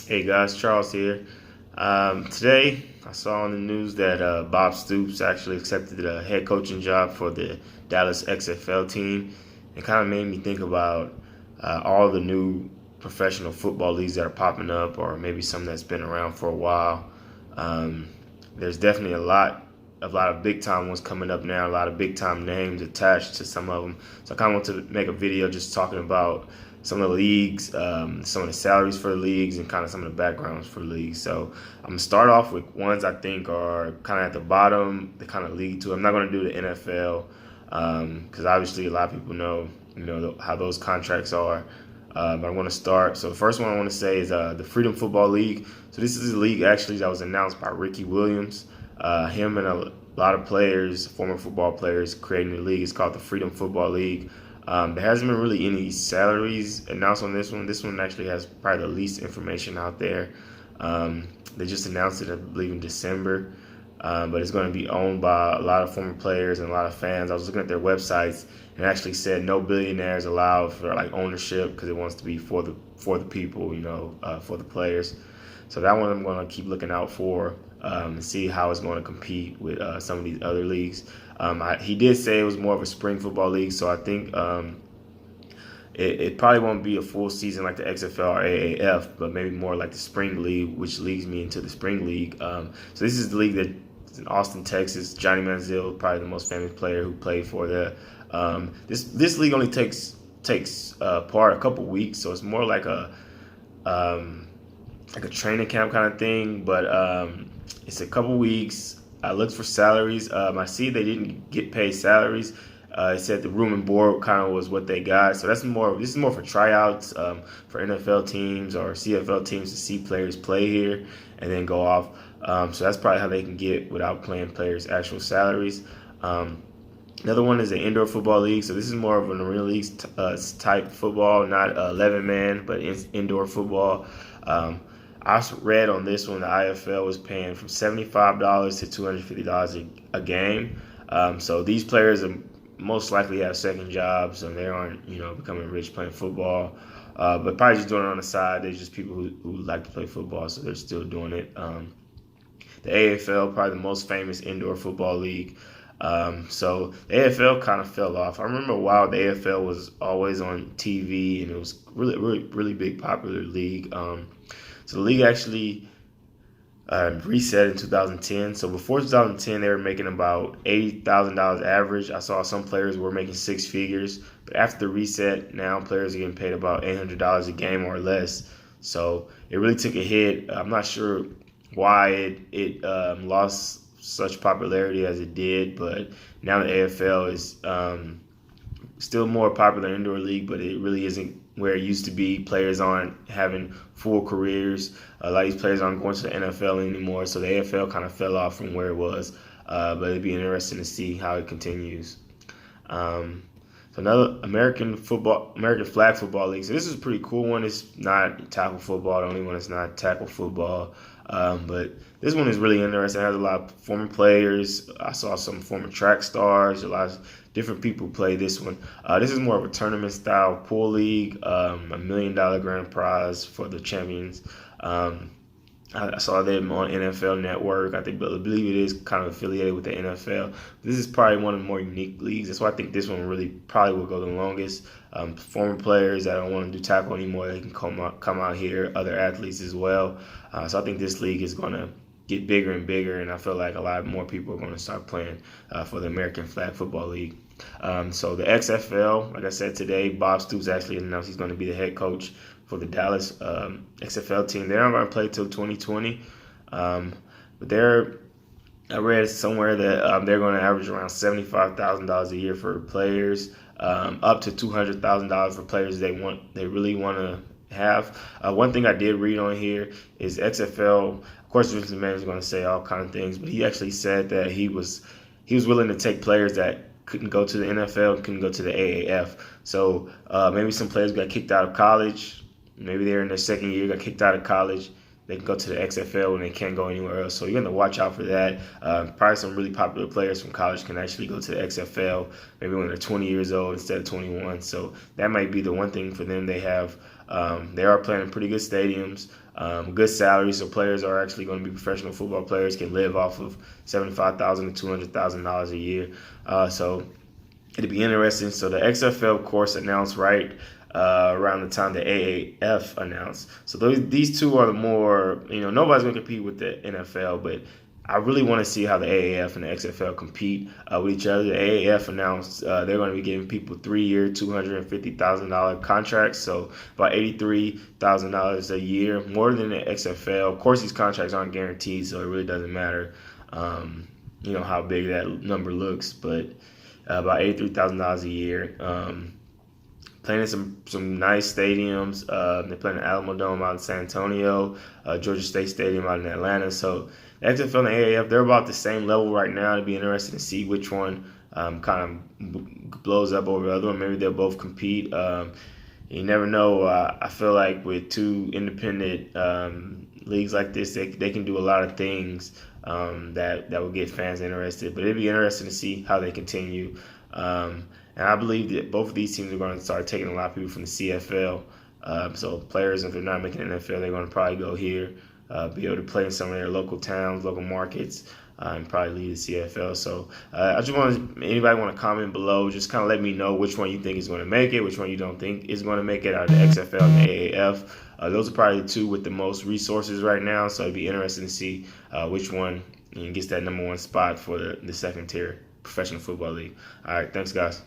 Hey guys, Charles here. Today, I saw on the news that Bob Stoops actually accepted a head coaching job for the Dallas XFL team. It kind of made me think about all the new professional football leagues that are popping up, or maybe some that's been around for a while. Um, there's definitely a lot of big time ones coming up now. A lot of big time names attached to some of them. So I kind of want to make a video just talking about some of the leagues, some of the salaries for the leagues, and kind of some of the backgrounds for the leagues. So I'm gonna start off with ones I think are kind of at the bottom, the kind of league too. I'm not gonna do the NFL because obviously a lot of people know, how those contracts are. But I'm going to start. So the first one I want to say is the Freedom Football League. So this is a league actually that was announced by Ricky Williams. Him and a lot of players, former football players, creating the league. It's called the Freedom Football League. There hasn't been really any salaries announced on this one. This one actually has probably the least information out there. They just announced it, I believe, in December. But it's going to be owned by a lot of former players and a lot of fans. I was looking at their websites and it actually said no billionaires allowed for like ownership because it wants to be for the people, for the players. So that one I'm going to keep looking out for and see how it's going to compete with some of these other leagues. He did say it was more of a spring football league, so I think it probably won't be a full season like the XFL or AAF, but maybe more like the spring league, which leads me into the spring league. So this is the league that's in Austin, Texas. Johnny Manziel, probably the most famous player who played for the. This league only takes part a couple weeks, so it's more like a training camp kind of thing. But it's a couple weeks. I looked for salaries. I see they didn't get paid salaries. It said the room and board kind of was what they got. So this is more for tryouts for NFL teams or CFL teams to see players play here and then go off. So that's probably how they can get without paying players actual salaries. Another one is the indoor football league. So this is more of an arena league type football, not 11-man, but indoor football. I read on this one the IFL was paying from $75 to $250 a game. So these players are most likely have second jobs and they aren't, becoming rich playing football. But probably just doing it on the side. They're just people who like to play football, so they're still doing it. The AAFL, probably the most famous indoor football league. So the AFL kind of fell off. I remember a while the AFL was always on TV and it was really big, popular league. So the league actually reset in 2010. So before 2010, they were making about $80,000 average. I saw some players were making six figures. But after the reset, now players are getting paid about $800 a game or less. So it really took a hit. I'm not sure why it lost such popularity as it did, but now the AFL is still more popular indoor league, but it really isn't where it used to be. Players aren't having full careers. A lot of these players aren't going to the NFL anymore, so the AFL kind of fell off from where it was. But it'd be interesting to see how it continues. So another American flag football league. So this is a pretty cool one. It's not tackle football. The only one that's not tackle football. But this one is really interesting. It has a lot of former players. I saw some former track stars. A lot of different people play this one. This is more of a tournament style pool league. $1 million grand prize for the champions. I saw them on NFL Network. I believe it is kind of affiliated with the NFL. This is probably one of the more unique leagues. That's why I think this one really probably will go the longest. Former players that don't want to do tackle anymore, they can come out here. Other athletes as well. So I think this league is going to get bigger and bigger, and I feel like a lot more people are going to start playing for the American Flag Football League. So the XFL, like I said today, Bob Stoops actually announced he's going to be the head coach for the Dallas XFL team. They're not going to play till 2020, but I read somewhere that they're going to average around $75,000 a year for players, up to $200,000 for players they really want to have. One thing I did read on here is XFL. Of course, Vince McMahon is going to say all kinds of things, but he actually said that he was willing to take players that couldn't go to the NFL and couldn't go to the AAF. So maybe some players got kicked out of college. Maybe they're in their second year, got kicked out of college. They can go to the XFL and they can't go anywhere else. So you're going to watch out for that. Probably some really popular players from college can actually go to the XFL maybe when they're 20 years old instead of 21. So that might be the one thing for them. They have They are playing in pretty good stadiums, good salaries, so players are actually going to be professional football players, can live off of $75,000 to $200,000 a year. So it'd be interesting. So the XFL, of course, announced around the time the AAF announced. So these two are the more, nobody's going to compete with the NFL, but I really want to see how the AAF and the XFL compete with each other. The AAF announced they're going to be giving people 3-year, $250,000 contracts, so about $83,000 a year, more than the XFL. Of course, these contracts aren't guaranteed, so it really doesn't matter, how big that number looks, but about $83,000 a year. Playing in some nice stadiums. They're playing at Alamodome out in San Antonio, Georgia State Stadium out in Atlanta. So the XFL and the AAF, they're about the same level right now. It'd be interesting to see which one kind of blows up over the other one. Maybe they'll both compete. You never know. I feel like with two independent leagues like this, they can do a lot of things that will get fans interested. But it'd be interesting to see how they continue. And I believe that both of these teams are going to start taking a lot of people from the CFL. So players, if they're not making NFL, they're going to probably go here, be able to play in some of their local towns, local markets, and probably lead the CFL. So I just anybody want to comment below, just kind of let me know which one you think is going to make it, which one you don't think is going to make it out of the XFL and the AAF. Those are probably the two with the most resources right now. So it'd be interesting to see which one gets that #1 spot for the second tier professional football league. All right, thanks, guys.